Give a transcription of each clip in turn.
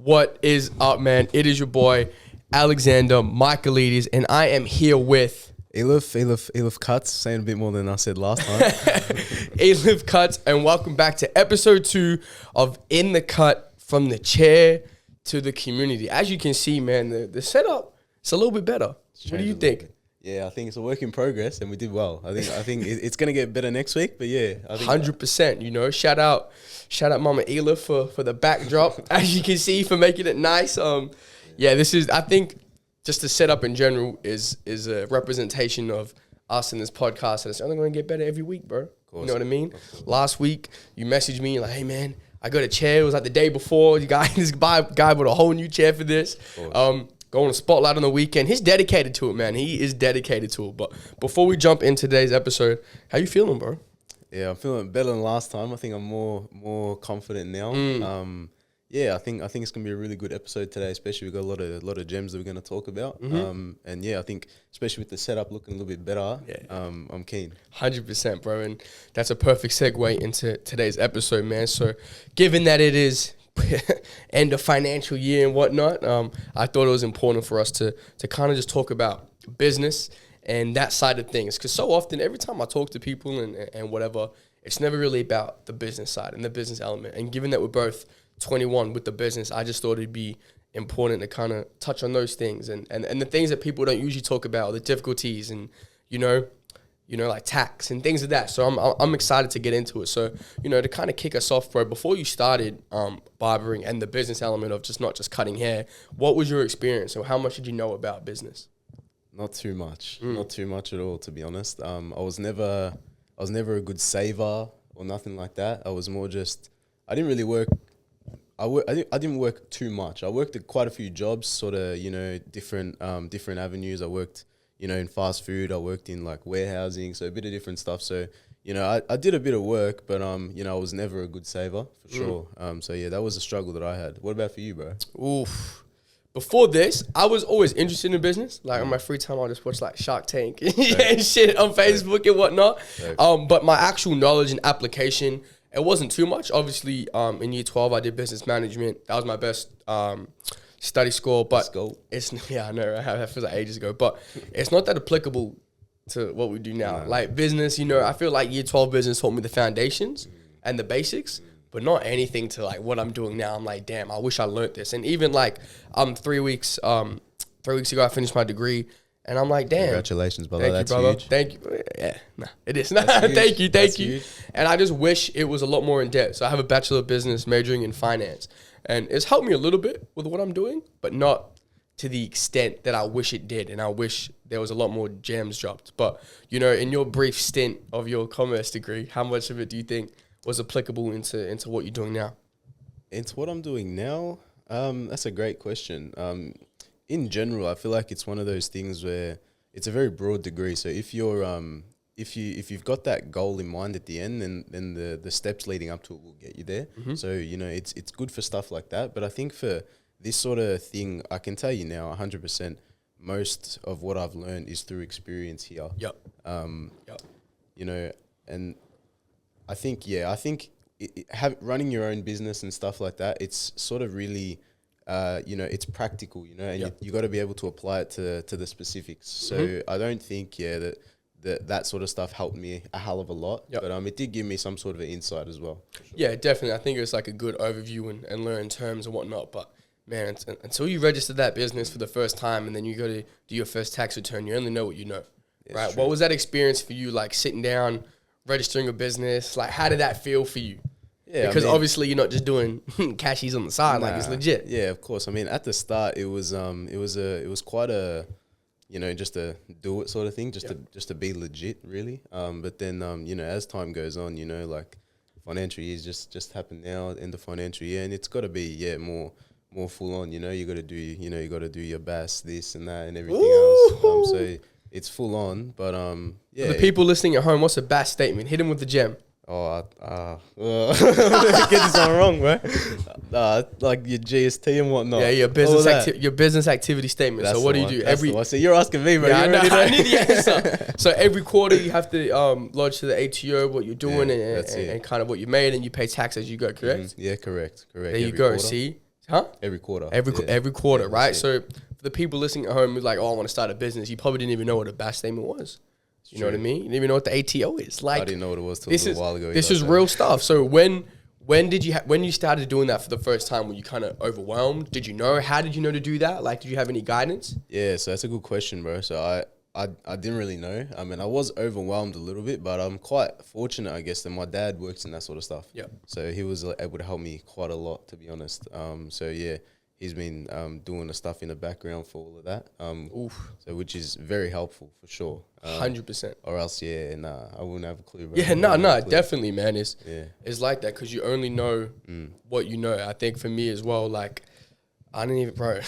What is up, man? It is your boy, Alexander Michaelides, and I am here with... Ealef Cuts, saying a bit more than I said last time. Ealef Cuts, and welcome back to episode 2 of In the Cut, from the chair to the community. As you can see, man, the setup, it's a little bit better. What do you think? Yeah, I think it's a work in progress, and we did well. I think it's gonna get better next week, but yeah, I think 100%. You know, shout out, Mama Ealef for the backdrop. As you can see, for making it nice. Yeah, this is. I think just the setup in general is a representation of us in this podcast, and it's only going to get better every week, bro. You know what I mean? Last week, you messaged me like, "Hey, man, I got a chair." It was like the day before. You got this guy with a whole new chair for this. Going to Spotlight on the weekend. He's dedicated to it, man. He is dedicated to it. But before we jump into today's episode, how you feeling, bro? Yeah, I'm feeling better than last time. I think I'm more confident now. Yeah, I think it's gonna be a really good episode today. Especially we got a lot of gems that we're gonna talk about. And yeah, I think especially with the setup looking a little bit better. Yeah. I'm keen. 100%, bro. And that's a perfect segue into today's episode, man. So, given that it is end of financial year and whatnot, I thought it was important for us to kind of just talk about business and that side of things, because so often every time I talk to people and whatever, it's never really about the business side and the business element. And given that we're both 21 with the business, I just thought it'd be important to kind of touch on those things and the things that people don't usually talk about, the difficulties and you know like tax and things like that. So I'm excited to get into it. So, to kind of kick us off, bro, before you started barbering and the business element of not just cutting hair, what was your experience, or how much did you know about business? Not too much. Not too much at all, to be honest. I was never a good saver or nothing like that. I was more just, I didn't really work. I didn't work too much. I worked at quite a few jobs, sort of, different avenues. I worked, in fast food. I worked in like warehousing, so a bit of different stuff. So, I did a bit of work, but, I was never a good saver for sure. So yeah, that was a struggle that I had. What about for you, bro? Oof. Before this, I was always interested in business. Like on my free time, I'll just watch like Shark Tank and shit on Facebook and whatnot. But my actual knowledge and application, it wasn't too much. Obviously, in year 12, I did business management. That was my best study score. But I know, right? That feels like ages ago. But it's not that applicable to what we do now. Like business, I feel like year 12 business taught me the foundations and the basics, but not anything to like what I'm doing now. I'm like, damn, I wish I learned this. And even like 3 weeks ago, I finished my degree. And I'm like, damn. Congratulations, brother. That's huge. Thank you. Yeah, it is. Thank you. Huge. And I just wish it was a lot more in depth. So I have a Bachelor of Business majoring in finance. And it's helped me a little bit with what I'm doing, but not to the extent that I wish it did. And I wish there was a lot more gems dropped. But, in your brief stint of your commerce degree, how much of it do you think was applicable into what you're doing now? Into what I'm doing now? That's a great question. In general, I feel like it's one of those things where it's a very broad degree. So if you're if you've got that goal in mind at the end, then the steps leading up to it will get you there. So it's good for stuff like that. But I think for this sort of thing, I can tell you now 100%, most of what I've learned is through experience here. And I think running your own business and stuff like that, it's sort of really it's practical, and you got to be able to apply it to the specifics. So I don't think, that sort of stuff helped me a hell of a lot, but it did give me some sort of an insight as well. Sure. Yeah, definitely. I think it's like a good overview and learn terms and whatnot. But man, until you register that business for the first time and then you go to do your first tax return, you only know what you know, right? True. What was that experience for you, like sitting down, registering a business? Like, how did that feel for you? Yeah, because obviously you're not just doing cashies on the side, like it's legit. Yeah, of course. I mean, at the start, it was quite a, just a do it sort of thing, just to be legit, really. But then, as time goes on, like financial years just happened now, end of financial year, and it's got to be more full on. You got to do you got to do your best, this and that, and everything else. So it's full on, but For the people listening at home, what's a BAS statement? Hit them with the gem. Get this one wrong, bro. Like your GST and whatnot. Yeah, your business activity statement. That's so what do you do? So you're asking me, bro. Yeah, I need the answer. So every quarter you have to lodge to the ATO what you're doing and kind of what you made, and you pay tax as you go. Correct? Yeah, correct. There you go. Quarter. See. Huh? Every quarter. Every quarter, Yeah, right? that's So for the people listening at home who's like, oh, I want to start a business, you probably didn't even know what a BAS statement was. You know what I mean? You didn't even know what the ATO is. Like, I didn't know what it was till a little while ago. This is real stuff. So when when you started doing that for the first time, were you kind of overwhelmed? Did you know? How did you know to do that? Like, did you have any guidance? Yeah, so that's a good question, bro. So I didn't really know. I mean, I was overwhelmed a little bit, but I'm quite fortunate, I guess, that my dad works in that sort of stuff. Yeah. So he was able to help me quite a lot, to be honest. So yeah, he's been doing the stuff in the background for all of that. So which is very helpful for sure. 100%. Or else, yeah, nah, I wouldn't have a clue, bro. Yeah, no, definitely, man. It's like that because you only know what you know. I think for me as well, like, I didn't even, bro,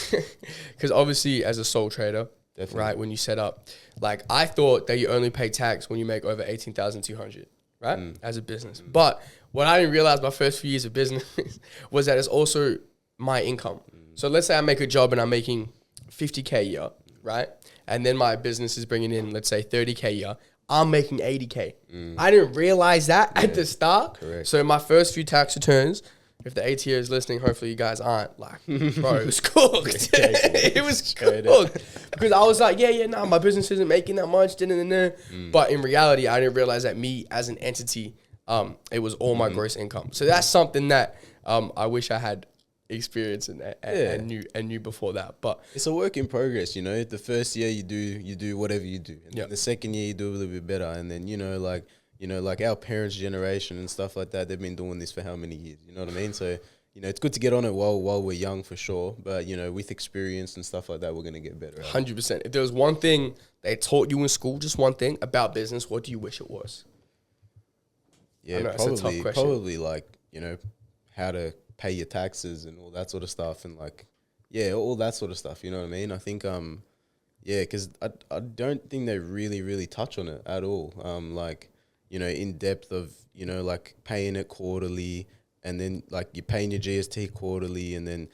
because obviously as a sole trader, definitely. Right, when you set up, like, I thought that you only pay tax when you make over 18,200, right, as a business. But what I didn't realize my first few years of business was that it's also my income. So let's say I make a job and I'm making 50K a year, right? And then my business is bringing in, let's say, 30K a year. I'm making 80K. I didn't realize that at the start. Correct. So my first few tax returns, if the ATO is listening, hopefully you guys aren't, like, bro, it was cooked. It was cooked. Because I was like, nah, my business isn't making that much. But in reality, I didn't realize that me as an entity, it was all my gross income. So that's something that I wish I had experience and knew before that. But it's a work in progress, you know. The first year you do whatever you do, and then the second year you do a little bit better, and then like our parents' generation and stuff like that, they've been doing this for how many years? You know what I mean? So it's good to get on it while we're young for sure, but with experience and stuff like that, we're gonna get better. 100%. If there was one thing they taught you in school, just one thing about business, what do you wish it was? Yeah, probably like how to pay your taxes and all that sort of stuff, and like all that sort of stuff. You know what I mean? I think because I don't think they really touch on it at all. In depth of like paying it quarterly, and then like you're paying your GST quarterly, and then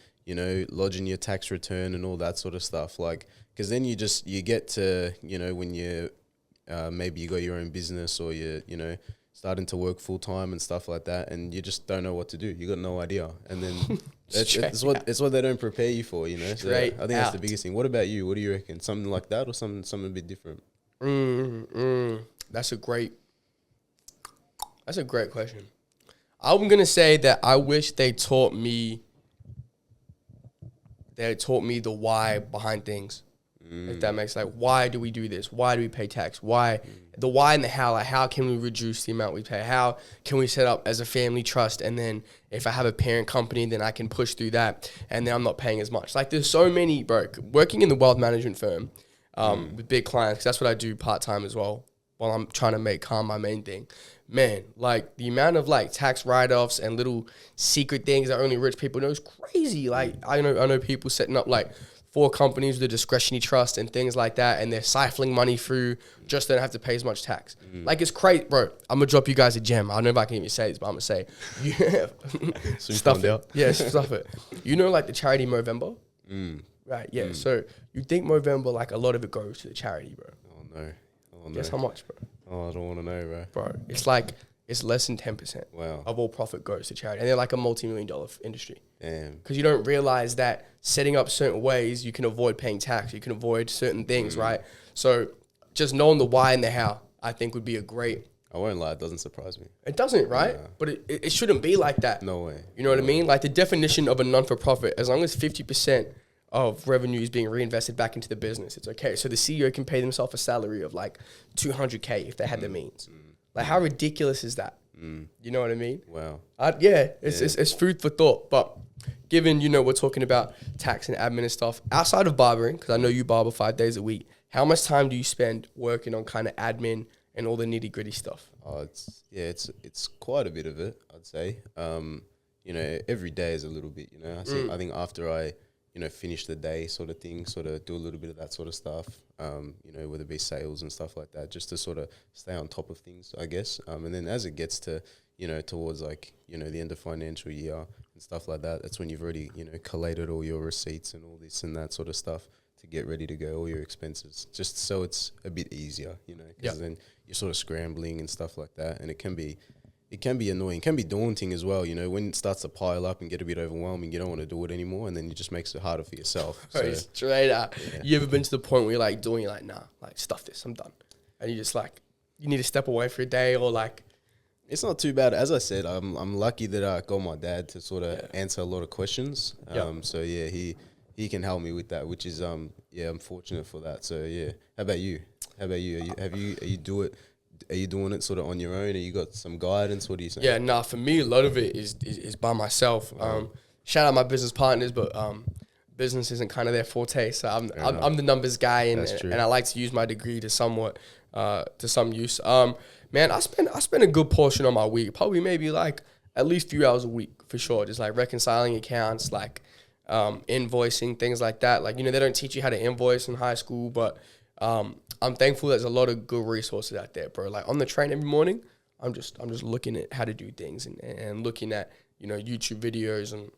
lodging your tax return and all that sort of stuff. Like, because then you get to when you maybe you got your own business, or you starting to work full time and stuff like that, and you just don't know what to do. You got no idea, and then it's what they don't prepare you for, So I think that's the biggest thing. What about you? What do you reckon? Something like that, or something a bit different? That's a great question. I'm gonna say that I wish they taught me the why behind things. If that makes, like, why do we do this? Why do we pay tax? Why? The why and the how. Like, how can we reduce the amount we pay? How can we set up as a family trust? And then if I have a parent company, then I can push through that, and then I'm not paying as much. Like, there's so many, bro. Working in the wealth management firm with big clients, 'cause that's what I do part-time as well, while I'm trying to make calm my main thing. Man, like, the amount of, like, tax write-offs and little secret things that only rich people know is crazy. Like, I know people setting up, like, 4 companies with a discretionary trust and things like that, and they're siphoning money through just don't have to pay as much tax. Like, it's crazy, bro. I'm gonna drop you guys a gem. I don't know if I can even say this, but I'm gonna say, stuff it. Yeah, stuff it. Like the charity Movember, right? Yeah. So you think Movember, like, a lot of it goes to the charity, bro? Oh no. Guess how much, bro? Oh, I don't want to know, bro. Bro, it's like, it's less than 10% wow. of all profit goes to charity. And they're like a multi-million-dollar industry. Damn. Because you don't realize that setting up certain ways, you can avoid paying tax. You can avoid certain things, right? So just knowing the why and the how, I think, would be a great... I won't lie, it doesn't surprise me. It doesn't, right? Yeah. But it shouldn't be like that. No way. You know what I mean? Like, the definition of a non-for-profit, as long as 50% of revenue is being reinvested back into the business, it's okay. So the CEO can pay themselves a salary of like $200K if they had the means. Like, how ridiculous is that? You know what I mean? Wow. It's food for thought. But given, we're talking about tax and admin and stuff, outside of barbering, because I know you barber 5 days a week, how much time do you spend working on kind of admin and all the nitty gritty stuff? Oh, it's quite a bit of it, I'd say. Every day is a little bit, I think after I, finish the day sort of thing, sort of do a little bit of that sort of stuff, whether it be sales and stuff like that, just to sort of stay on top of things, I guess. And then as it gets to, towards like, the end of financial year and stuff like that, that's when you've already, collated all your receipts and all this and that sort of stuff to get ready to go, all your expenses, just so it's a bit easier, because then you're sort of scrambling and stuff like that. And it can be it can be annoying, can be daunting as well. You know, when it starts to pile up and get a bit overwhelming, you don't want to do it anymore, and then it just makes it harder for yourself. So, straight out. Yeah. You ever been to the point where you're like you're like, nah, like stuff this, I'm done, and you just like you need to step away for a day, or like. It's not too bad. As I said, I'm lucky that I got my dad to sort of answer a lot of questions. So yeah, he can help me with that, which is I'm fortunate for that. So yeah. How about you? Are you doing it sort of on your own? Or you got some guidance? What do you say? Yeah, nah, for me a lot of it is by myself. Shout out my business partners, but business isn't kind of their forte. So I'm the numbers guy, and I like to use my degree to somewhat to some use. Man, I spend a good portion of my week, probably maybe like at least a few hours a week for sure, just like reconciling accounts, like invoicing, things like that. Like, you know, they don't teach you how to invoice in high school, but I'm thankful there's a lot of good resources out there, bro. Like on the train every morning, I'm just looking at how to do things and looking at, you know, YouTube videos and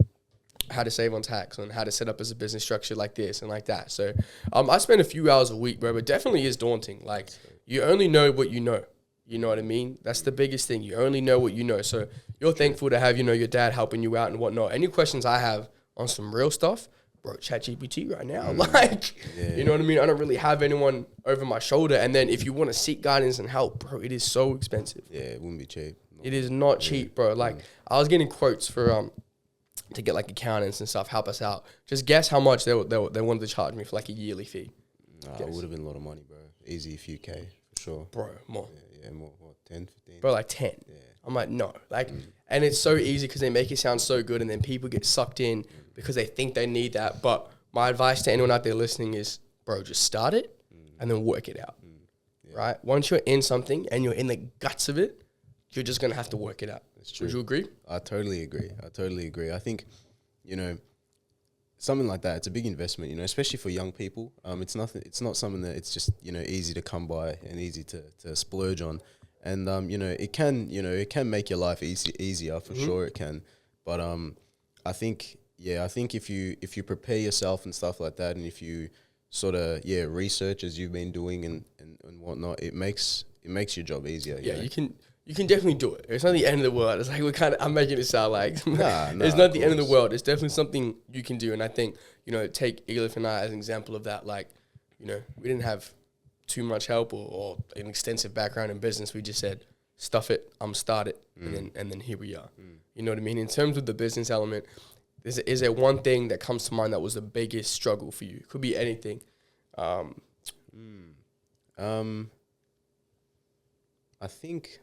how to save on tax and how to set up as a business structure like this and like that. So I spend a few hours a week, bro, but it definitely is daunting. Like you only know what you know. You know what I mean? That's the biggest thing. You only know what you know. So you're thankful to have, you know, your dad helping you out and whatnot. Any questions I have on some real stuff, bro, ChatGPT right now. You know what I mean? I don't really have anyone over my shoulder. And then if you want to seek guidance and help, bro, it is so expensive. Yeah, it wouldn't be cheap. It is not cheap, bro. Like I was getting quotes for to get like accountants and stuff, help us out. Just guess how much they wanted to charge me for like a yearly fee. It would have been a lot of money, bro. Easy, a few K for sure. Bro, more. Yeah, more, 10, 15. Bro, like 10. Yeah. I'm like, no. Like, and it's so easy because they make it sound so good, and then people get sucked in because they think they need that. But my advice to anyone out there listening is, bro, just start it and then work it out. Right? Once you're in something and you're in the guts of it, you're just going to have to work it out. That's true. Would you agree? I totally agree. I think, you know, something like that, it's a big investment, you know, especially for young people. It's not something that it's just, you know, easy to come by and easy to splurge on. And, you know, it can make your life easier for sure it can. But I think if you prepare yourself and stuff like that, and if you sort of, research as you've been doing and whatnot, it makes your job easier. Yeah, you know? You can definitely do it. It's not the end of the world. It's like I'm making it sound like it's not the end of the world. It's definitely something you can do. And I think, you know, take Ealef and I as an example of that. Like, you know, we didn't have too much help or an extensive background in business. We just said, stuff it, start it, and then here we are. You know what I mean? In terms of the business element, is there one thing that comes to mind that was the biggest struggle for you? It could be anything. I think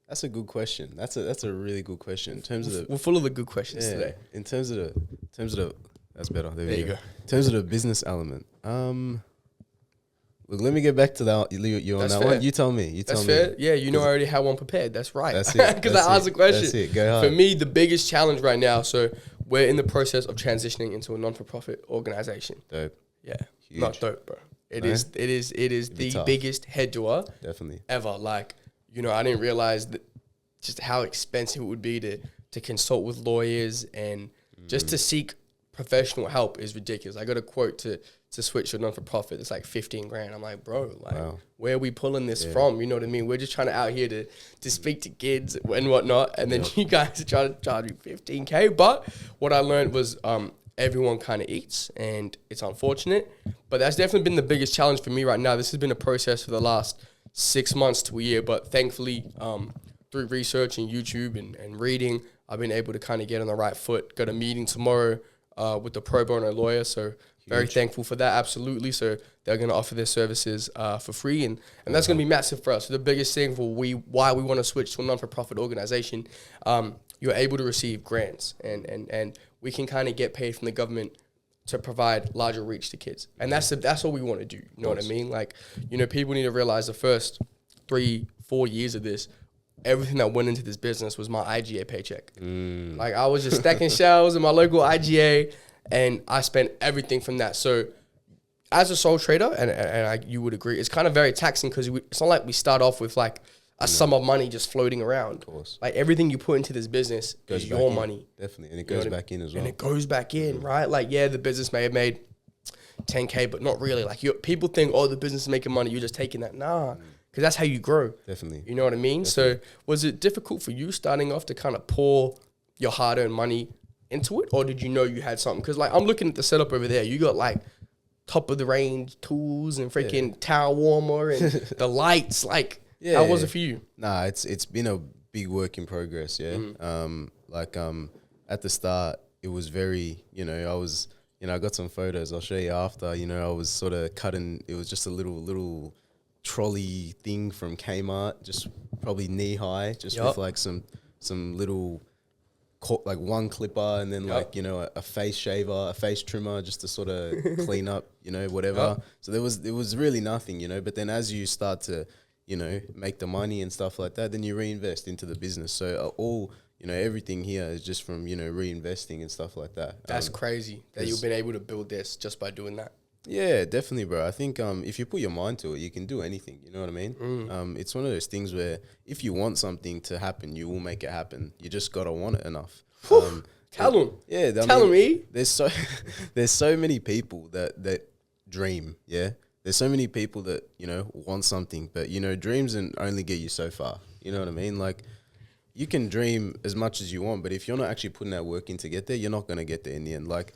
that's a good question. That's a really good question. In terms of we're full of the good questions today. In terms of the that's better. There you go. In terms of the business element, look, let me get back to that. You on that one? You tell me. That's fair. Yeah, you know I already had one prepared. That's right. That's it. Because I asked the question. That's it. Go hard. For me, the biggest challenge right now. So we're in the process of transitioning into a non-for-profit organization. Dope. Yeah, huge. Not dope, bro. It is the biggest head door definitely ever. Like, you know, I didn't realize that just how expensive it would be to consult with lawyers and just to seek professional help is ridiculous. I got a quote to switch to non-for-profit. It's like 15 grand. I'm like, bro, like, where are we pulling this from? You know what I mean? We're just trying to out here to speak to kids and whatnot. And then you guys are trying to charge me 15K. But what I learned was everyone kind of eats, and it's unfortunate. But that's definitely been the biggest challenge for me right now. This has been a process for the last 6 months to a year. But thankfully, through research and YouTube and reading, I've been able to kind of get on the right foot. Got a meeting tomorrow with the pro bono lawyer, so very thankful for that, absolutely. So they're going to offer their services for free, and that's going to be massive for us. So the biggest thing for why we want to switch to a non-for-profit organization, you're able to receive grants, and we can kind of get paid from the government to provide larger reach to kids, and that's what we want to do. You know what I mean? Like, you know, people need to realize the first 3-4 years of this, everything that went into this business was my IGA paycheck. Like, I was just stacking shelves in my local IGA, and I spent everything from that. So as a sole trader, and you would agree, it's kind of very taxing because it's not like we start off with like a sum of money just floating around. Of course. Like, everything you put into this business is your money. Definitely. And it goes back in as well. And it goes back in, right? Like, yeah, the business may have made 10K, but not really. Like, people think, oh, the business is making money, you're just taking that. Nah. because that's how you grow. Definitely. You know what I mean? Definitely. So was it difficult for you starting off to kind of pour your hard-earned money into it, or did you know you had something? Because like I'm looking at the setup over there. You got like top of the range tools and freaking towel warmer and the lights. Like, how was it for you? Nah, it's been a big work in progress. Yeah. At the start, it was very, I got some photos. I'll show you after. I was sort of cutting. It was just a little trolley thing from Kmart, just probably knee high, just with like some little, like one clipper and then a face shaver, a face trimmer, just to sort of clean up, whatever. So it was really nothing, But then as you start to, make the money and stuff like that, then you reinvest into the business. So everything here is just from, reinvesting and stuff like that. That's crazy that you've been able to build this just by doing that. Yeah, definitely, bro. I think if you put your mind to it, you can do anything. You know what I mean? It's one of those things where if you want something to happen, you will make it happen. You just got to want it enough. Tell them. Yeah. Tell them, E. There's so many people that dream, yeah? There's so many people that, want something, but, dreams only get you so far. You know what I mean? Like, you can dream as much as you want, but if you're not actually putting that work in to get there, you're not going to get there in the end. Like,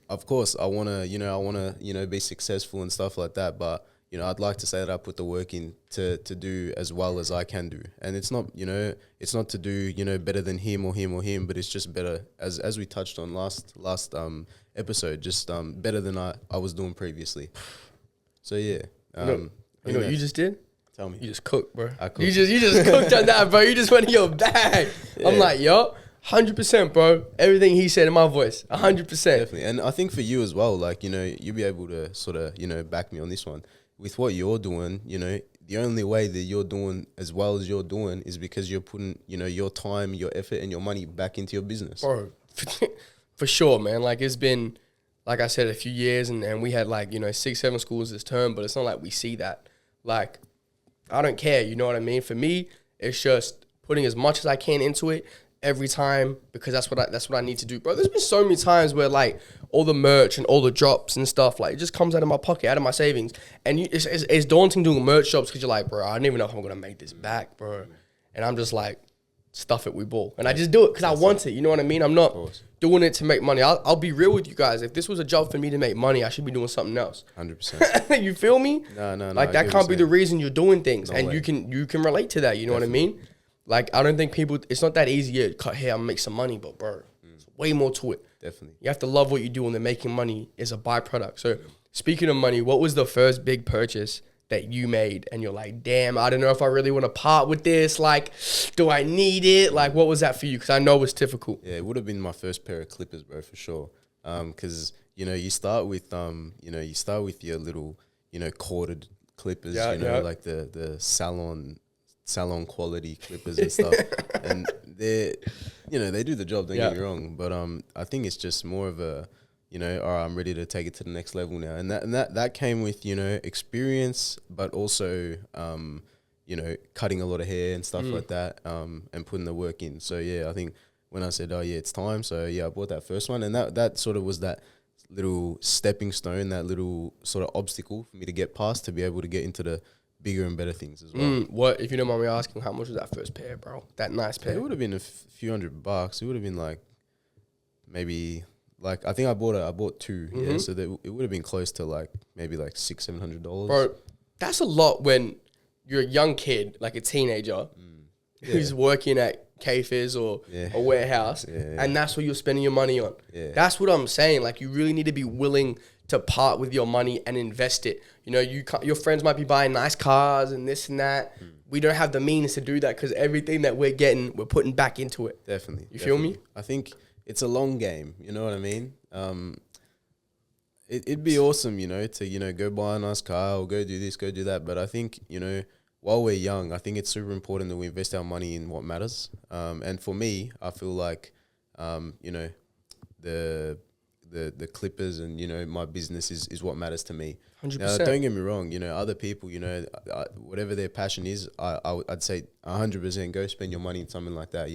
of course, I want to, be successful and stuff like that, but, I'd like to say that I put the work in to do as well as I can do. And it's not, it's not to do, better than him or him or him, but it's just better, as we touched on last episode, just better than I was doing previously. So, yeah. You know what you just did? Tell me. You just cooked, bro. I cooked. You just cooked on that, bro. You just went in your bag. Yeah. I'm like, 100%, bro. Everything he said in my voice, 100%. Definitely. And I think for you as well, like, you'll be able to sort of, back me on this one. With what you're doing, the only way that you're doing as well as you're doing is because you're putting, your time, your effort, and your money back into your business. Bro, for sure, man. Like, it's been, like I said, a few years, and we had, 6-7 schools this term, but it's not like we see that. Like, I don't care, you know what I mean? For me, it's just putting as much as I can into it every time, because that's what I need to do, bro. There's been so many times where all the merch and all the drops and stuff, it just comes out of my pocket, out of my savings, and it's daunting doing merch drops because you're like, bro, I don't even know if I'm gonna make this back, bro. And I'm just like, stuff it, we ball, and I just do it because I want it. You know what I mean? I'm not doing it to make money. I'll be real with you guys. If this was a job for me to make money, I should be doing something else. 100%. You feel me? No. Like, that can't be the reason you're doing things, and you can relate to that. You know what I mean? Like, I don't think people, it's not that easy to cut hair and make some money, but bro, there's way more to it. Definitely. You have to love what you do, and then making money is a byproduct. So speaking of money, what was the first big purchase that you made and you're like, damn, I don't know if I really want to part with this. Like, do I need it? Like, what was that for you? Because I know it's difficult. Yeah, it would have been my first pair of clippers, bro, for sure. Because, you start with your little, corded clippers, like the salon quality clippers and stuff. And they do the job, don't get me wrong. But I think it's just more of a, all right, I'm ready to take it to the next level now. And that came with, experience, but also, cutting a lot of hair and stuff like that, and putting the work in. So, yeah, I think when I said, oh, yeah, it's time. So, yeah, I bought that first one. And that sort of was that little stepping stone, that little sort of obstacle for me to get past to be able to get into the bigger and better things as well. What, if you don't mind me asking, how much was that first pair, bro? That nice pair? It would have been a few $100. It would have been maybe I think I bought two. Mm-hmm. Yeah, so it would have been close to maybe $600-700. Bro, that's a lot when you're a young kid, like a teenager, who's working at K-Fizz or a warehouse, and that's what you're spending your money on. Yeah. That's what I'm saying. Like, you really need to be willing to part with your money and invest it. Your friends might be buying nice cars and this and that. We don't have the means to do that because everything that we're getting, we're putting back into it. Definitely. You feel me? I think it's a long game. You know what I mean? It'd be awesome, to, go buy a nice car or go do this, go do that. But I think, while we're young, I think it's super important that we invest our money in what matters. And for me, I feel like, the clippers and, my business is what matters to me. 100%. Now, don't get me wrong, other people, whatever their passion is, I'd say 100% go spend your money in something like that,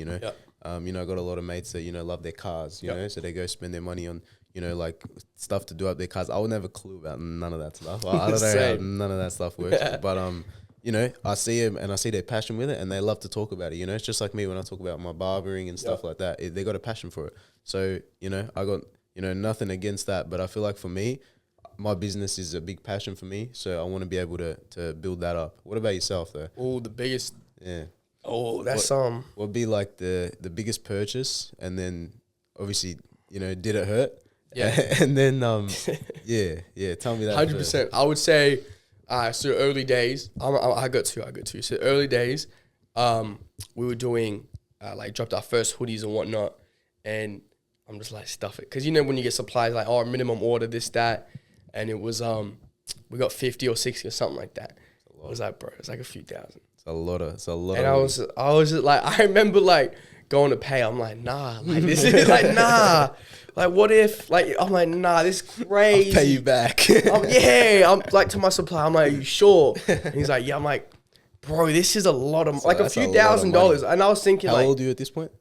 You know, I got a lot of mates that, you know, love their cars, you know, so they go spend their money on, you know, like stuff to do up their cars. I would never clue about none of that stuff. I don't know how none of that stuff works. But, you know, I see them and I see their passion with it and they love to talk about it. You know, it's just like me when I talk about my barbering and stuff like that. They got a passion for it. So, you know, I got, you know, nothing against that. But I feel like for me, my business is a big passion for me. So I want to be able to build that up. What about yourself though? Oh, the biggest. Yeah. Oh, that's what would be like the biggest purchase, and then obviously, you know, did it hurt? Yeah. And then yeah, tell me that. 100%. I would say, so early days. I got two. So early days, we were doing like dropped our first hoodies and whatnot, and I'm just like stuff it because you know when you get supplies like minimum order this that, and it was we got 50 or 60 or something like that. I was like, bro, it's like a few thousand. It's a lot. And I was just like, I remember like going to pay. I'm like, nah, like this is like, nah. Like, what if, like, I'm like, nah, this is crazy. I'll pay you back. I'm like to my supplier, I'm like, are you sure? And he's like, yeah. I'm like, bro, this is a lot of, like a few $1,000s. And I was thinking how old are you at this point?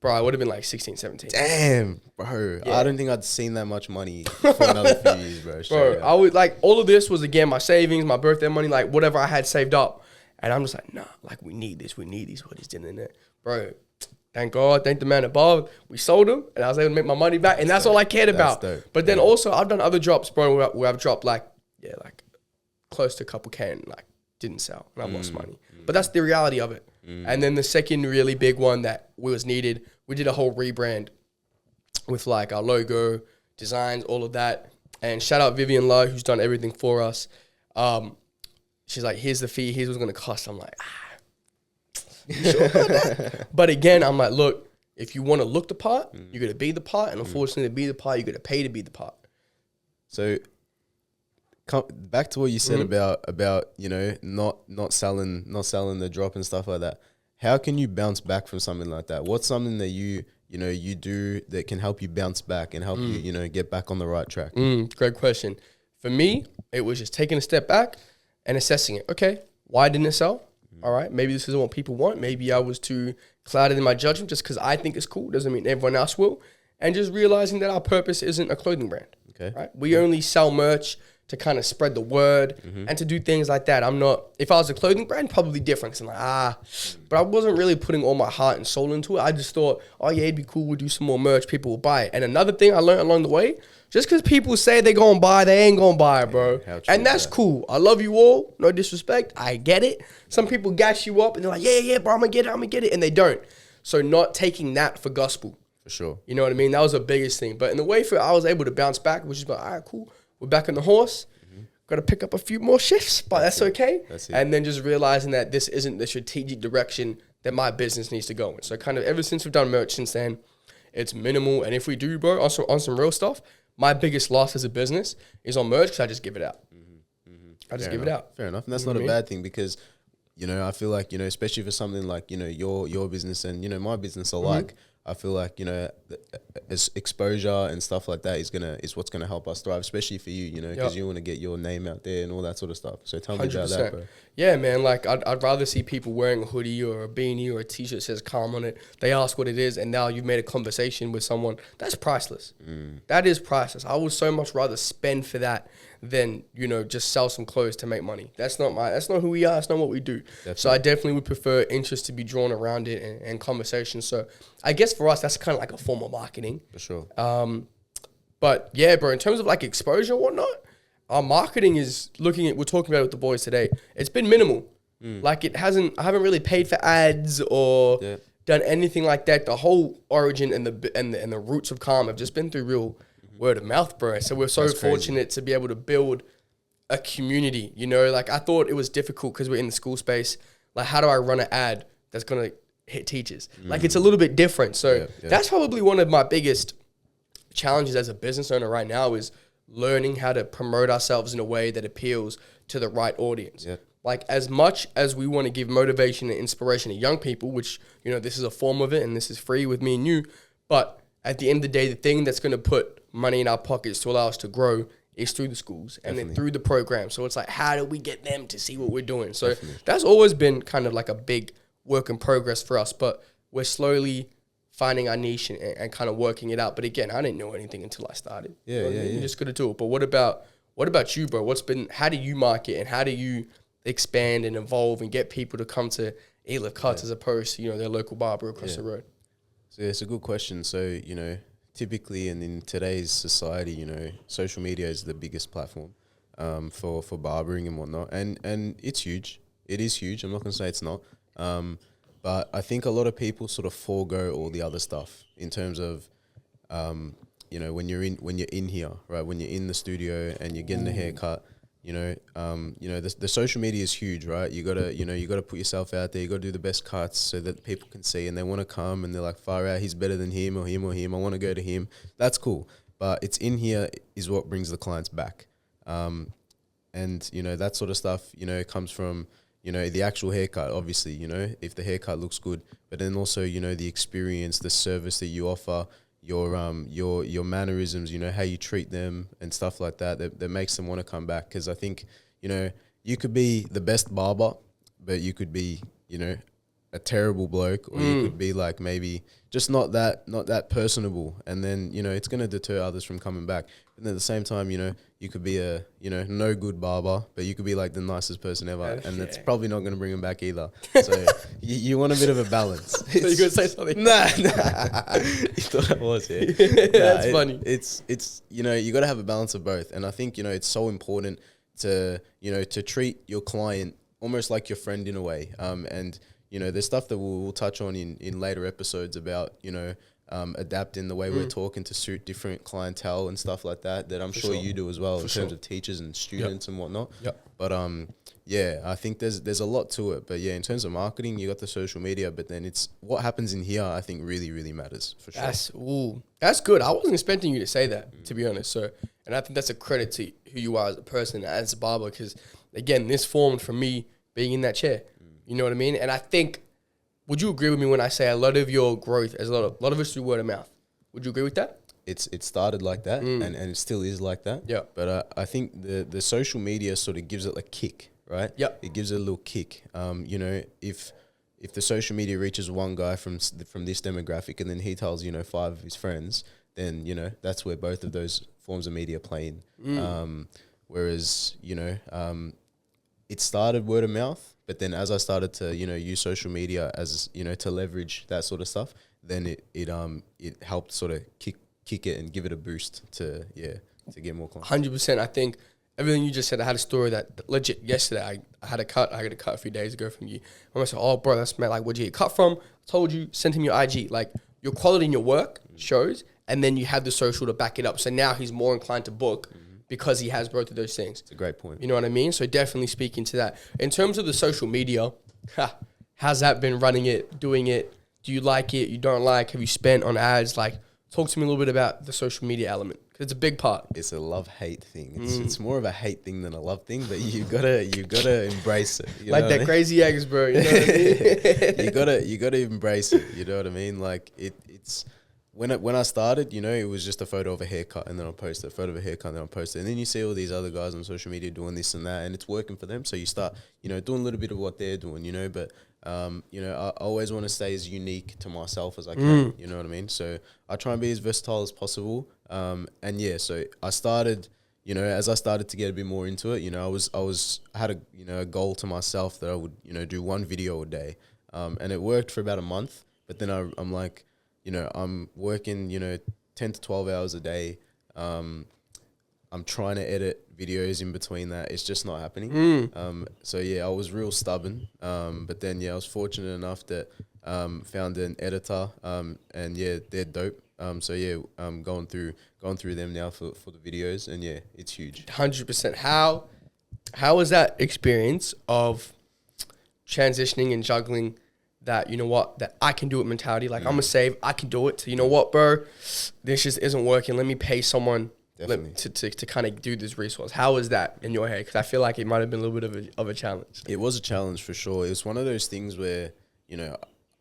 Bro, I would have been like 16, 17. Damn, bro. Yeah. I don't think I'd seen that much money for another few years, bro. Bro, I would like, all of this was again, my savings, my birthday money, like whatever I had saved up. And I'm just like, nah, like we need this. We need these hoodies, didn't it? Bro, thank God, thank the man above. We sold them and I was able to make my money back. And that's all I cared about. Dope. But then also I've done other drops, bro, where I've dropped like close to a couple K and like didn't sell and I lost money. But that's the reality of it. And then the second really big one that was needed, we did a whole rebrand with like our logo, designs, all of that. And shout out Vivian Lowe, who's done everything for us. She's like, here's the fee, here's what's going to cost. I'm like, you sure about that? But again, I'm like, look, if you want to look the part, you got to be the part. And unfortunately, to be the part, you got to pay to be the part. So back to what you said about, you know, not selling the drop and stuff like that. How can you bounce back from something like that? What's something that you do that can help you bounce back and help you, you know, get back on the right track? Great question. For me, it was just taking a step back and assessing it. Okay, why didn't it sell? All right, maybe this isn't what people want. Maybe I was too clouded in my judgment just because I think it's cool. Doesn't mean everyone else will. And just realizing that our purpose isn't a clothing brand. Okay. Right? We only sell merch to kind of spread the word and to do things like that. I'm not, if I was a clothing brand, probably different. Cause I'm like, but I wasn't really putting all my heart and soul into it. I just thought, oh yeah, it'd be cool. We'll do some more merch. People will buy it. And another thing I learned along the way, just because people say they're going to buy, they ain't going to buy it, bro. And that's cool. I love you all. No disrespect. I get it. Some people gas you up and they're like, yeah, bro, I'm going to get it. And they don't. So not taking that for gospel. For sure. You know what I mean? That was the biggest thing. But in the way I was able to bounce back, which is like, all right, cool. We're back on the horse. Got to pick up a few more shifts, but that's okay. That's it. And then just realizing that this isn't the strategic direction that my business needs to go in. So kind of ever since we've done merch since then, it's minimal. And if we do, bro, on some real stuff, my biggest loss as a business is on merch because I just give it out. I just give it out. Fair enough. And that's not a bad thing because, you know, I feel like, you know, especially for something like, you know, your business and, you know, my business alike, I feel like, you know, as exposure and stuff like that is what's gonna help us thrive, especially for you, you know, because you want to get your name out there and all that sort of stuff. So tell me 100%. About that, bro. Yeah, man. Like I'd rather see people wearing a hoodie or a beanie or a t-shirt that says "Calm" on it. They ask what it is, and now you've made a conversation with someone. That's priceless. That is priceless. I would so much rather spend for that than, you know, just sell some clothes to make money. That's not who we are. That's not what we do. Definitely. So I definitely would prefer interest to be drawn around it and conversation. So I guess for us, that's kind of like a form of marketing. For sure. But yeah, bro, in terms of like exposure and whatnot, our marketing is we're talking about it with the boys today. It's been minimal. Like I haven't really paid for ads or done anything like that. The whole origin and the roots of Calm have just been through real word of mouth, bro. So we're so fortunate to be able to build a community, you know. Like I thought it was difficult because we're in the school space. Like how do I run an ad that's going to hit teachers? Like it's a little bit different. So that's probably one of my biggest challenges as a business owner right now is learning how to promote ourselves in a way that appeals to the right audience. Like as much as we want to give motivation and inspiration to young people, which, you know, this is a form of it and this is free with me and you, but at the end of the day, the thing that's going to put money in our pockets to allow us to grow is through the schools and then through the program. So it's like, how do we get them to see what we're doing? So that's always been kind of like a big work in progress for us, but we're slowly finding our niche and kind of working it out. But again, I didn't know anything until I started. Yeah, what I mean? You just got to do it. But what about you, bro? How do you market and how do you expand and evolve and get people to come to Ealef Cuts as opposed to, their local barber across the road? So it's a good question. So, typically and in today's society, social media is the biggest platform for barbering and whatnot. And it's huge. It is huge. I'm not going to say it's not. But I think a lot of people sort of forego all the other stuff in terms of, when you're in here, right? When you're in the studio and you're getting a haircut, the social media is huge, right? You gotta put yourself out there. You gotta do the best cuts so that people can see and they want to come and they're like, far out, he's better than him or him or him. I want to go to him. That's cool. But it's in here is what brings the clients back. And that sort of stuff, comes from, the actual haircut, obviously, if the haircut looks good, but then also, the experience, the service that you offer, your mannerisms, how you treat them and stuff like that makes them want to come back. Because I think, you could be the best barber, but you could be, a terrible bloke, or you could be like maybe just not that personable, and then it's going to deter others from coming back. And at the same time, you could be a no good barber, but you could be like the nicest person ever, and that's probably not going to bring them back either. So you want a bit of a balance. So you're gonna say something? Nah. You thought I was, yeah. That's funny. It's you got to have a balance of both, and I think it's so important to to treat your client almost like your friend in a way. And there's stuff that we'll touch on in later episodes about adapting the way we're talking to suit different clientele and stuff like that I'm sure you do as well in terms of teachers and students and whatnot. But I think there's a lot to it. But in terms of marketing, you got the social media, but then it's what happens in here, I think really, really matters for sure. That's good. I wasn't expecting you to say that, to be honest. So, and I think that's a credit to who you are as a person, as a barber, because again, this formed from me being in that chair. You know what I mean? And I think, would you agree with me when I say a lot of your growth, as a lot of us through word of mouth? Would you agree with that? It started like that, and it still is like that. Yeah. But I think the social media sort of gives it a kick, right? Yeah. It gives it a little kick. If the social media reaches one guy from this demographic, and then he tells 5 of his friends, then that's where both of those forms of media play in. Whereas it started word of mouth. But then as I started to, use social media as, to leverage that sort of stuff, then it helped sort of kick it and give it a boost to get more clients. 100%. I think everything you just said, I had a story that legit yesterday, I had a cut. I got a cut a few days ago from you. I said, oh, bro, that's like, where'd you get cut from? I told you, send him your IG. Like, your quality in your work shows, and then you have the social to back it up. So now he's more inclined to book. Because he has both of those things. It's a great point. You know what I mean? So definitely speaking to that. In terms of the social media, how's that been running it, doing it? Do you like it? You don't like? Have you spent on ads? Like, talk to me a little bit about the social media element. Because it's a big part. It's a love-hate thing. It's more of a hate thing than a love thing, but you gotta embrace it. Like that crazy eggs, bro. You know what I mean? you gotta embrace it. You know what I mean? Like it's when I started, it was just a photo of a haircut, and then I'll post it, a photo of a haircut, and then I'll post it. And then you see all these other guys on social media doing this and that, and it's working for them. So you start, doing a little bit of what they're doing, but, I always want to stay as unique to myself as I can, you know what I mean? So I try and be as versatile as possible. So I started, as I started to get a bit more into it, I had a goal to myself that I would, do 1 video a day. And it worked for about a month, but then I'm like, I'm working, 10 to 12 hours a day. I'm trying to edit videos in between that. It's just not happening. I was real stubborn. But then, I was fortunate enough that found an editor. And they're dope. I'm going through them now for the videos. And it's huge. 100%. How was that experience of transitioning and juggling that, that I can do it mentality? Like, I'm going to save, I can do it. So, you know what, bro? This just isn't working. Let me pay someone to kind of do this resource. How was that in your head? Because I feel like it might have been a little bit of a challenge. It was a challenge for sure. It was one of those things where,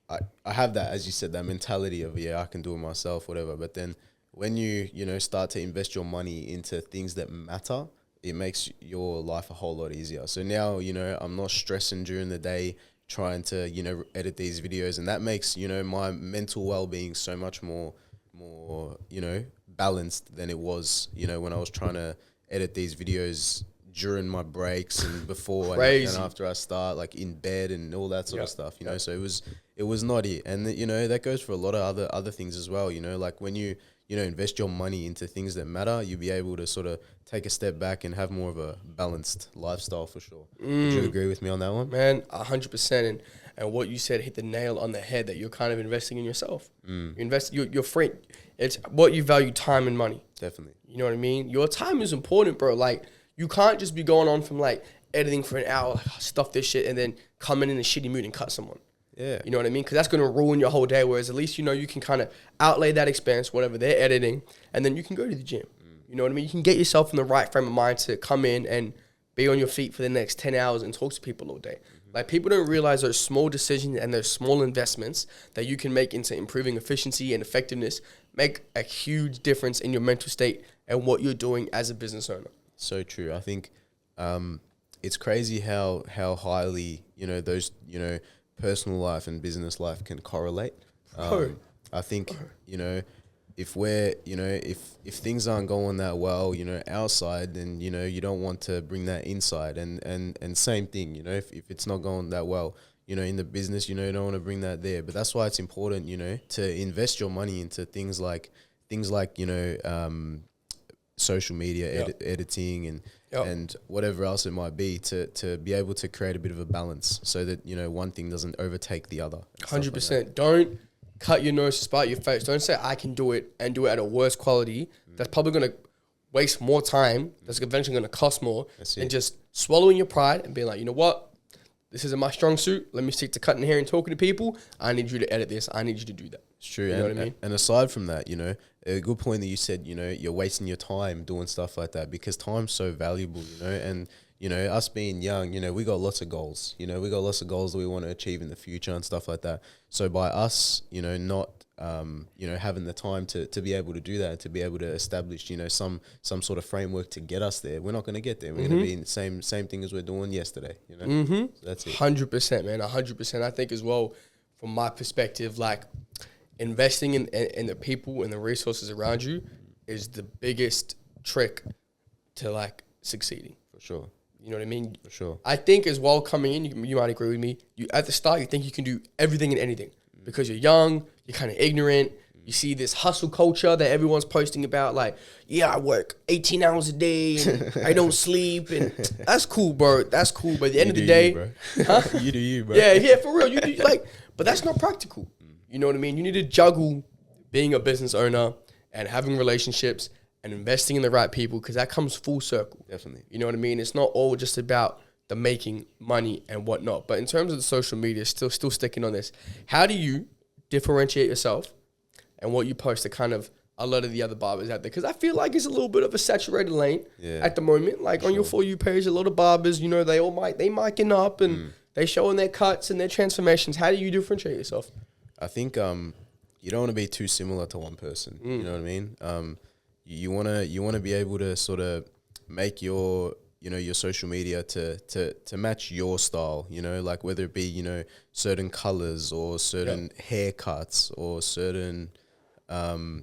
I have that, as you said, that mentality of, I can do it myself, whatever. But then when you, start to invest your money into things that matter, it makes your life a whole lot easier. So now, I'm not stressing during the day, trying to, edit these videos, and that makes, my mental well-being so much more, balanced than it was, when I was trying to edit these videos during my breaks and before and after I start, like in bed and all that sort of stuff, so it was not it. And, that goes for a lot of other things as well, like when you invest your money into things that matter, you'll be able to sort of take a step back and have more of a balanced lifestyle for sure. Would you agree with me on that one? Man, 100%. And what you said hit the nail on the head, that you're kind of investing in yourself. You invest, you're free. It's what you value, time and money. Definitely. You know what I mean? Your time is important, bro. Like, you can't just be going on from like editing for an hour, like, stuff this shit, and then come in a shitty mood and cut someone. Yeah. You know what I mean? Because that's going to ruin your whole day. Whereas at least, you can kind of outlay that expense, whatever they're editing, and then you can go to the gym. You know what I mean? You can get yourself in the right frame of mind to come in and be on your feet for the next 10 hours and talk to people all day. Like, people don't realize those small decisions and those small investments that you can make into improving efficiency and effectiveness make a huge difference in your mental state and what you're doing as a business owner. So true. I think it's crazy how highly, those, personal life and business life can correlate. I think, if we're, if things aren't going that well, outside, then, you don't want to bring that inside. And same thing, if it's not going that well, in the business, you don't want to bring that there. But that's why it's important, to invest your money into things like, social media editing and whatever else it might be, to be able to create a bit of a balance so that, one thing doesn't overtake the other. 100%. Like, don't cut your nose to spite your face. Don't say I can do it and do it at a worse quality. That's probably going to waste more time. That's eventually going to cost more. And just swallowing your pride and being like, you know what? This isn't my strong suit. Let me stick to cutting hair and talking to people. I need you to edit this. I need you to do that. It's true. You know what I mean? And aside from that, a good point that you said, you're wasting your time doing stuff like that, because time's so valuable, and, us being young, we got lots of goals, we got lots of goals that we want to achieve in the future and stuff like that. So by us, not, having the time to be able to do that, to be able to establish, some sort of framework to get us there, we're not going to get there. We're going to be in the same thing as we're doing yesterday, So that's it. 100%, man. 100%. I think as well, from my perspective, like, investing in the people and the resources around you is the biggest trick to, like, succeeding. For sure. You know what I mean? For sure. I think as well, coming in, you might agree with me, at the start, you think you can do everything and anything because you're young, you're kind of ignorant. You see this hustle culture that everyone's posting about, like, yeah, I work 18 hours a day and I don't sleep. And that's cool, bro. That's cool. But at the end of the day, you do you, bro. Yeah, for real. You do, like, but that's not practical. You know what I mean? You need to juggle being a business owner and having relationships and investing in the right people, because that comes full circle. Definitely. You know what I mean? It's not all just about the making money and whatnot. But in terms of the social media, still sticking on this, how do you differentiate yourself and what you post to kind of a lot of the other barbers out there? Because I feel like it's a little bit of a saturated lane at the moment. Like, on your For You page, a lot of barbers, they micing up and they showing their cuts and their transformations. How do you differentiate yourself? I think you don't want to be too similar to one person. You know what I mean? You wanna be able to sort of make your social media to match your style. Like, whether it be certain colors or certain haircuts or certain whether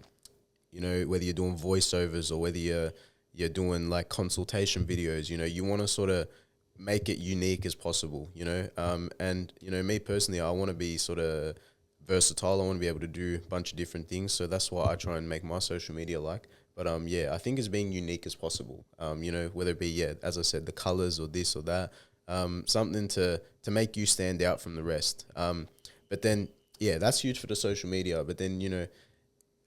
you're doing voiceovers or whether you're doing like consultation videos. You want to sort of make it unique as possible. And me personally, I want to be sort of versatile. I want to be able to do a bunch of different things. So that's why I try and make my social media like. But I think it's being unique as possible. Whether it be, as I said, the colors or this or that, something to make you stand out from the rest. But then, that's huge for the social media. But then,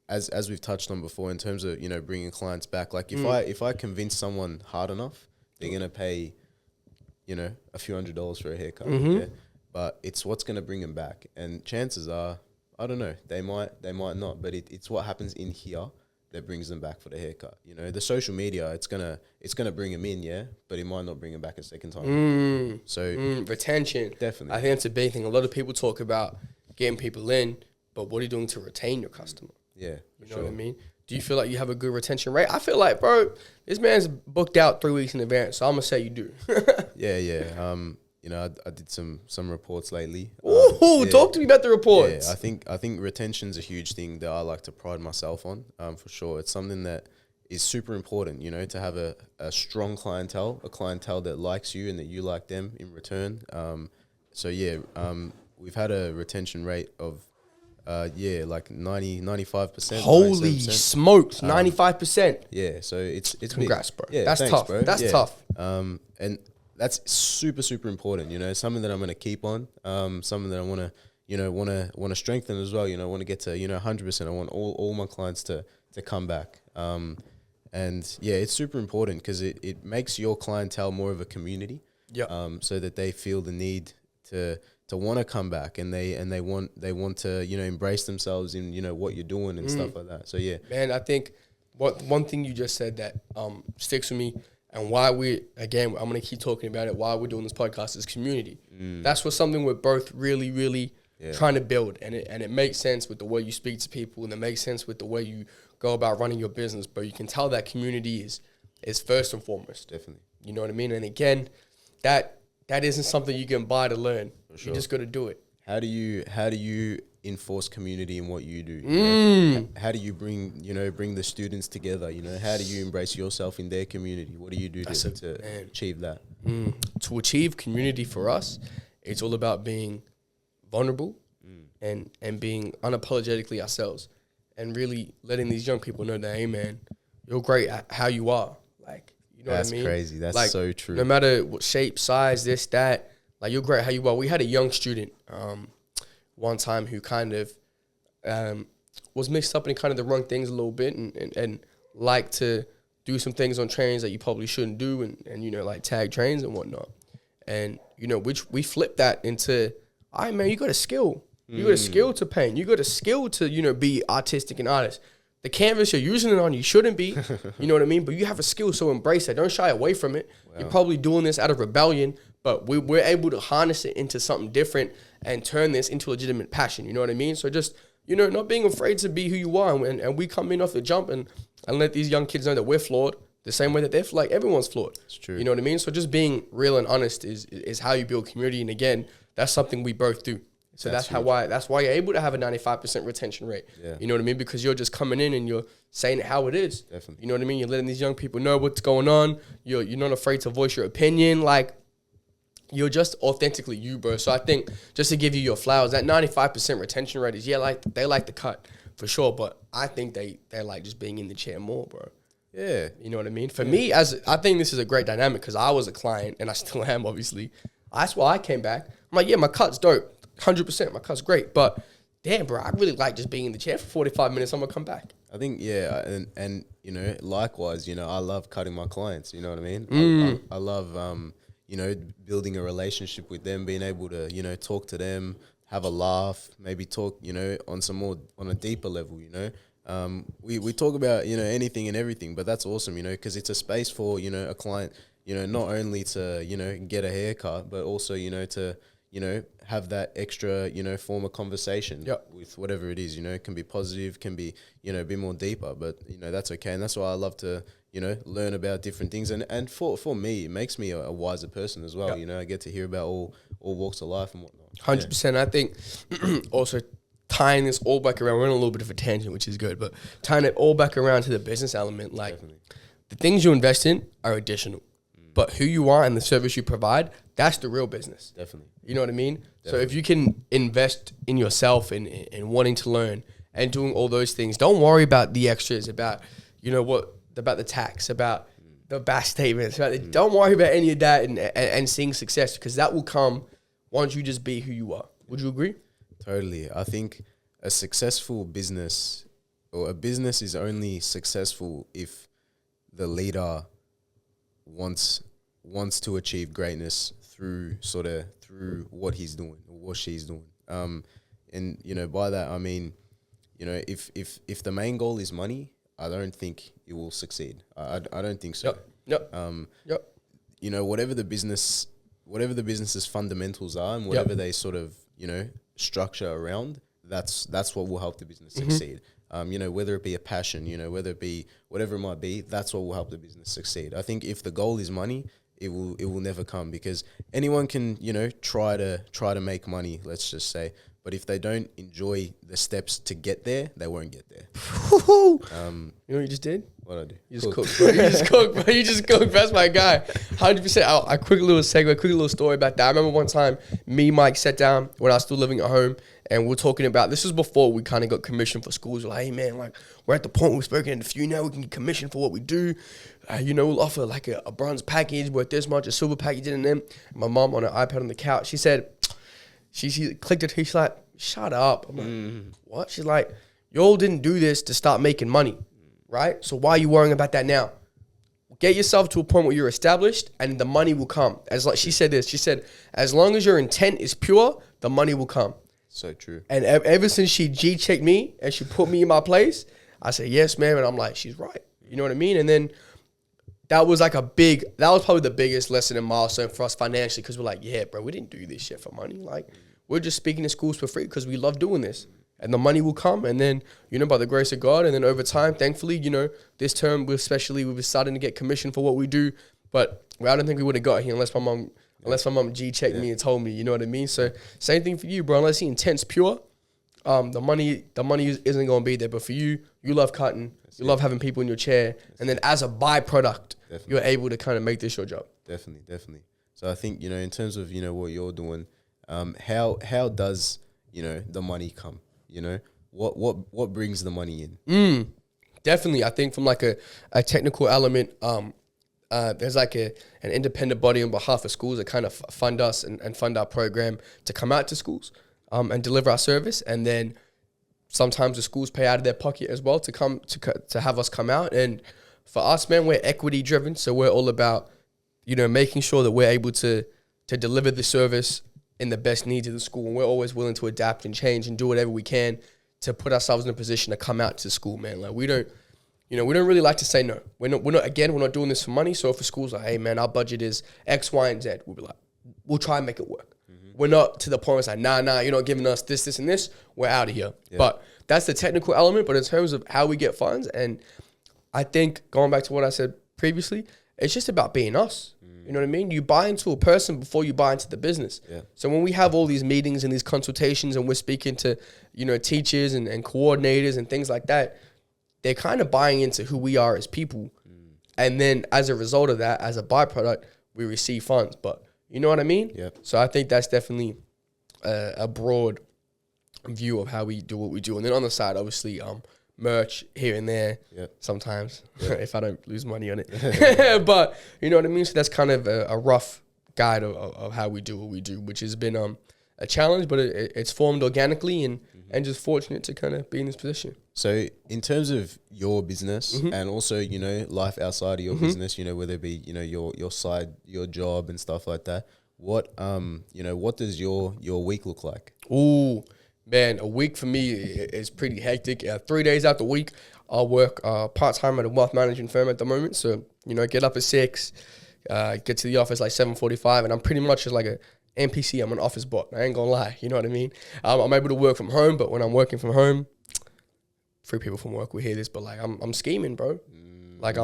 as we've touched on before, in terms of, bringing clients back, like if I convince someone hard enough, they're going to pay, a few $100s for a haircut. Yeah? But it's what's going to bring them back. And chances are, I don't know, they might not, but it's what happens in here that brings them back for the haircut. The social media, it's gonna bring them in, but it might not bring them back a second time. So retention, definitely. I think that's a big thing. A lot of people talk about getting people in, but what are you doing to retain your customer? Yeah, you know what I mean? Do you feel like you have a good retention rate? I feel like, bro, this man's booked out 3 weeks in advance, so I'm gonna say you do. Yeah. I did some reports lately. Ooh, talk to me about the reports. Yeah, I think retention's a huge thing that I like to pride myself on. For sure, it's something that is super important. To have a strong clientele, a clientele that likes you and that you like them in return. We've had a retention rate of like 95%. Holy 97%. smokes, 95%. Yeah, so it's Congrats, big. bro. Yeah, That's thanks, tough. bro. That's Yeah. tough. And that's super, super important. Something that I'm going to keep on. Something that I want to strengthen as well. I want to get to 100%. I want all my clients to come back. And yeah, it's super important because it makes your clientele more of a community. Yeah. So that they feel the need to want to come back, and they want to embrace themselves in what you're doing and stuff like that. So yeah, Man, I think one thing you just said that sticks with me, and why I'm gonna keep talking about it. Why we're doing this podcast is community. That's what something we're both really, really trying to build, and it makes sense with the way you speak to people, and it makes sense with the way you go about running your business. But you can tell that community is first and foremost. definitely. You know what I mean? And again, that isn't something you can buy to learn. Sure. You just got to do it. How do you enforce community in what you do? How do you bring the students together? How do you embrace yourself in their community? What do you do to achieve that? To achieve community for us, it's all about being vulnerable and being unapologetically ourselves, and really letting these young people know that, hey man, you're great at how you are. Like, you know That's what I mean? crazy. That's like, so true. No matter what shape, size, this, that, like, you're great at how you are. We had a young student one time who kind of was mixed up in kind of the wrong things a little bit, and liked to do some things on trains that you probably shouldn't do, and like tag trains and whatnot. And which we flipped that into, all right, man, you got a skill. You got a skill to paint. You got a skill to be artistic and artist. The canvas you're using it on, you shouldn't be. You know what I mean? But you have a skill, so embrace it. Don't shy away from it. Wow. You're probably doing this out of rebellion, but we're able to harness it into something different and turn this into legitimate passion. You know what I mean? So just, not being afraid to be who you are. And we come in off the jump and let these young kids know that we're flawed the same way that they're like everyone's flawed. It's true. You know what I mean? So just being real and honest is how you build community. And again, that's something we both do. So that's why you're able to have a 95% retention rate. Yeah. You know what I mean? Because you're just coming in and you're saying it how it is. Definitely. You know what I mean? You're letting these young people know what's going on. You're not afraid to voice your opinion. Like, you're just authentically you, bro. So I think, just to give you your flowers, that 95% retention rate is, they like the cut for sure. But I think they like just being in the chair more, bro. Yeah. You know what I mean? For me, I think this is a great dynamic because I was a client and I still am, obviously. That's why I came back. I'm like, my cut's dope. 100%, my cut's great, but damn, bro, I really like just being in the chair for 45 minutes. I'm gonna come back. I think, and likewise, I love cutting my clients. You know what I mean? I love, building a relationship with them, being able to, talk to them, have a laugh, maybe talk, on a deeper level. We talk about anything and everything, but that's awesome, because it's a space for a client, not only to get a haircut, but also to have that extra, form of conversation with whatever it is, it can be positive, can be, a bit more deeper, but, that's okay. And that's why I love to, learn about different things. And for me, it makes me a wiser person as well. I get to hear about all walks of life and whatnot. 100%. I think also tying this all back around, we're on a little bit of a tangent, which is good, but tying it all back around to the business element, like Definitely. The things you invest in are additional. But who you are and the service you provide, that's the real business. Definitely. You know what I mean? Definitely. So if you can invest in yourself and wanting to learn and doing all those things, don't worry about the extras, about, about the tax, about the BAS statements. Don't worry about any of that and seeing success, because that will come once you just be who you are. Would you agree? Totally. I think a successful business, or a business is only successful if the leader wants to achieve greatness through what he's doing or what she's doing. And by that I mean, if the main goal is money, I don't think it will succeed. I don't think so. Yep. Whatever the business's fundamentals are and whatever they sort of, structure around, that's what will help the business succeed. Whether it be a passion, whether it be whatever it might be, that's what will help the business succeed. I think if the goal is money, it will never come, because anyone can, try to make money, let's just say, but if they don't enjoy the steps to get there, they won't get there. You know what you just did? What I do? You just cooked, bro. You just cooked, bro. You just cooked. That's my guy. 100%. A quick little segue, a quick little story about that. I remember one time, me, Mike, sat down when I was still living at home, and we're talking about, this was before we kind of got commissioned for schools. We're like, hey, man, like, we're at the point we've spoken in a few now. We can get commissioned for what we do. We'll offer like a bronze package worth this much, a silver package, and then my mom on her iPad on the couch, she said, she clicked it. She's like, shut up. I'm like, what? She's like, y'all didn't do this to start making money, right? So why are you worrying about that now? Get yourself to a point where you're established and the money will come. She said this, she said, as long as your intent is pure, the money will come. So true. And ever since she G-checked me and she put me in my place, I said, yes, ma'am. And I'm like, she's right. You know what I mean? And then that was probably the biggest lesson and milestone for us financially, because we're like, yeah, bro, we didn't do this shit for money. Like, we're just speaking to schools for free because we love doing this. And the money will come. And then, by the grace of God, and then over time, thankfully, this term, we've starting to get commissioned for what we do. But I don't think we would have got here unless my mom G-checked me and told me, you know what I mean? So same thing for you, bro. Unless the intent's pure, the money isn't going to be there. But for you, you love cutting. You love having people in your chair. And then as a byproduct, you're able to kind of make this your job. Definitely. So I think, in terms of, what you're doing, how does, the money come? What brings the money in? Definitely. I think from like a technical element, there's like an independent body on behalf of schools that kind of fund us and fund our program to come out to schools and deliver our service. And then sometimes the schools pay out of their pocket as well to have us come out. And for us, man, we're equity driven. So we're all about, making sure that we're able to deliver the service in the best needs of the school. And we're always willing to adapt and change and do whatever we can to put ourselves in a position to come out to school, man. Like we don't really like to say no. We're not doing this for money. So if a school's like, hey man, our budget is X, Y, and Z, we'll be like, we'll try and make it work. We're not to the point where it's like, nah, you're not giving us this, and this, we're out of here. Yeah. But that's the technical element. But in terms of how we get funds, and I think going back to what I said previously, it's just about being us. You know what I mean? You buy into a person before you buy into the business. Yeah. So when we have all these meetings and these consultations and we're speaking to, teachers and coordinators and things like that, they're kind of buying into who we are as people. And then as a result of that, as a byproduct, we receive funds. But you know what I mean? Yeah. So I think that's definitely a broad view of how we do what we do. And then on the side, obviously, merch here and there sometimes if I don't lose money on it. But you know what I mean? So that's kind of a rough guide of how we do what we do, which has been a challenge, but it's formed organically and just fortunate to kind of be in this position. So in terms of your business and also, life outside of your business, whether it be, your side, your job and stuff like that, what does your week look like? Ooh, man, a week for me is pretty hectic. 3 days out the week, I'll work part-time at a wealth management firm at the moment. So, get up at 6, get to the office like 7:45, and I'm pretty much just like a NPC. I'm an office bot. I ain't gonna lie. You know what I mean? I'm able to work from home, but when I'm working from home, 3 people from work will hear this, but like I'm scheming, bro. Like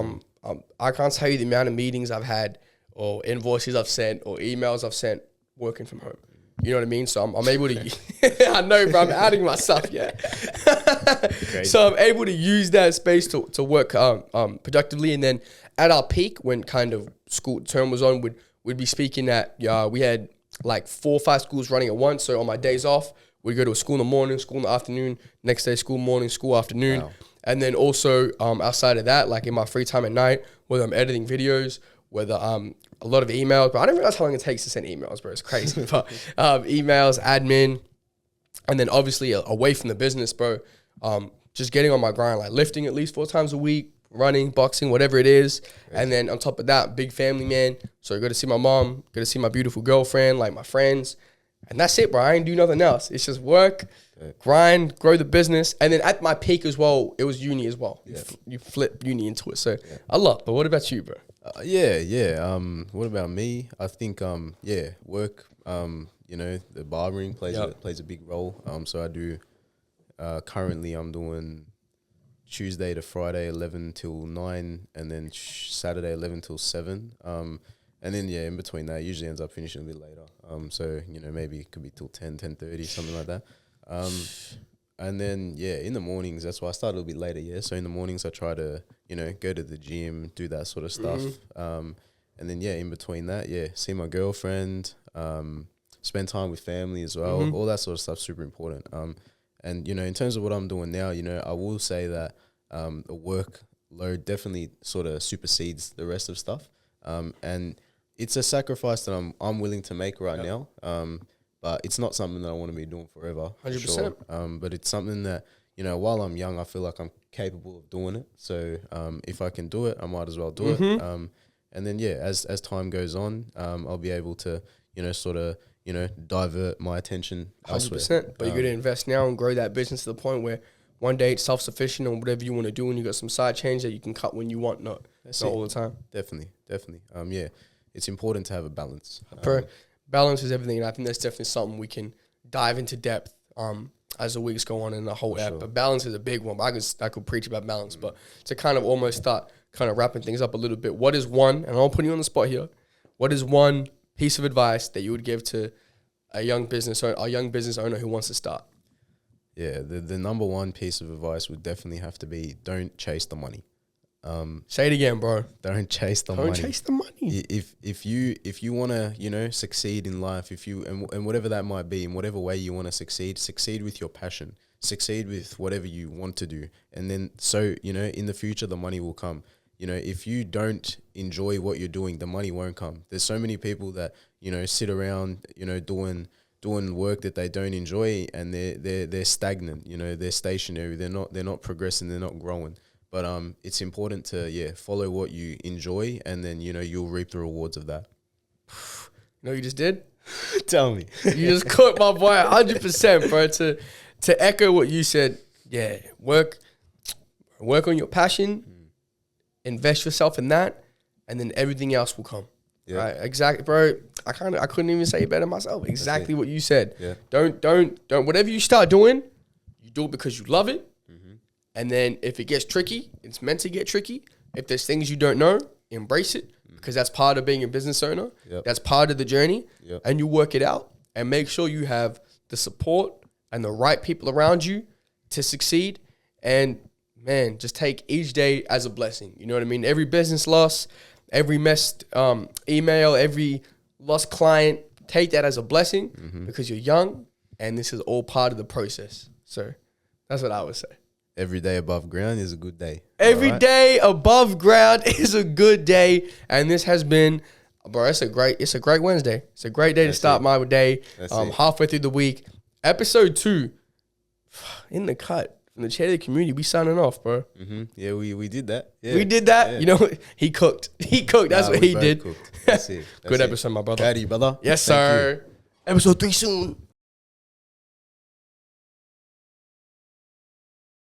I can't tell you the amount of meetings I've had or invoices I've sent or emails I've sent working from home. You know what I mean? So I'm able to, I know, bro, I'm outing myself, yeah. So I'm able to use that space to work productively. And then at our peak, when kind of school term was on, we'd be speaking at, we had like 4 or 5 schools running at once. So on my days off, we'd go to a school in the morning, school in the afternoon, next day school morning, school afternoon. Wow. And then also outside of that, like in my free time at night, whether I'm editing videos, whether a lot of emails, but I didn't realize how long it takes to send emails, bro. It's crazy. But emails, admin, and then obviously away from the business, bro. Just getting on my grind, like lifting at least 4 times a week, running, boxing, whatever it is. Right. And then on top of that, big family, man. So I go to see my mom, go to see my beautiful girlfriend, like my friends. And that's it, bro. I ain't do nothing else. It's just work, grind, grow the business. And then at my peak as well, it was uni as well. Yeah. You flip uni into it. So a lot. But what about you, bro? What about me? I think, work, the barbering plays a big role. So I do, currently I'm doing Tuesday to Friday, 11 till 9, and then Saturday, 11 till 7. And And then, in between that, it usually ends up finishing a bit later. So, maybe it could be till 10:30, something like that. And then, in the mornings, that's why I started a little bit later, So in the mornings, I try to, go to the gym, do that sort of stuff. And then, in between that, see my girlfriend, spend time with family as well. All that sort of stuff, super important. And, in terms of what I'm doing now, I will say that the workload definitely sort of supersedes the rest of stuff. And it's a sacrifice that I'm willing to make right now. But it's not something that I want to be doing forever. 100%. Sure. But it's something that, while I'm young, I feel like I'm capable of doing it. So if I can do it, I might as well do it. And then, as time goes on, I'll be able to, sort of, divert my attention elsewhere. 100%. But you're going to invest now and grow that business to the point where one day it's self-sufficient on whatever you want to do, and you got some side change that you can cut when you want, not all the time. Definitely. It's important to have a balance. Balance is everything, and I think that's definitely something we can dive into depth as the weeks go on in the whole app. Sure. But balance is a big one. I could preach about balance, but to kind of almost start kind of wrapping things up a little bit, what is one, and I'll put you on the spot here, what is one piece of advice that you would give to a young business owner who wants to start? Yeah, the number one piece of advice would definitely have to be, don't chase the money. Say it again, bro. Don't chase the money. Don't chase the money. If you want to, succeed in life, and whatever that might be, in whatever way you want to succeed with your passion, succeed with whatever you want to do. And then, in the future, the money will come. If you don't enjoy what you're doing, the money won't come. There's so many people that, sit around, doing work that they don't enjoy, and they're stagnant, they're stationary, they're not progressing, they're not growing. But it's important to follow what you enjoy, and then you'll reap the rewards of that. You know what you just did? Tell me. You just caught my boy 100%, bro. To echo what you said, work on your passion, invest yourself in that, and then everything else will come. Yeah. Right? Exactly, bro. I couldn't even say it better myself. Exactly what you said. Yeah. Don't whatever you start doing, you do it because you love it. And then if it gets tricky, it's meant to get tricky. If there's things you don't know, embrace it, because that's part of being a business owner. Yep. That's part of the journey. Yep. And you work it out, and make sure you have the support and the right people around you to succeed. And man, just take each day as a blessing. You know what I mean? Every business loss, every missed email, every lost client, take that as a blessing because you're young, and this is all part of the process. So that's what I would say. Every day above ground is a good day. Every day above ground is a good day. And this has been, bro, it's a great Wednesday. It's a great day to start my day. Halfway through the week. Episode 2, in the cut. From the chair of the community, we signing off, bro. Yeah, we did that. Yeah. We did that. Yeah. He cooked. That's what he did. That's it. Good episode, my brother. Howdy, brother. Yes, sir. Episode 3 soon.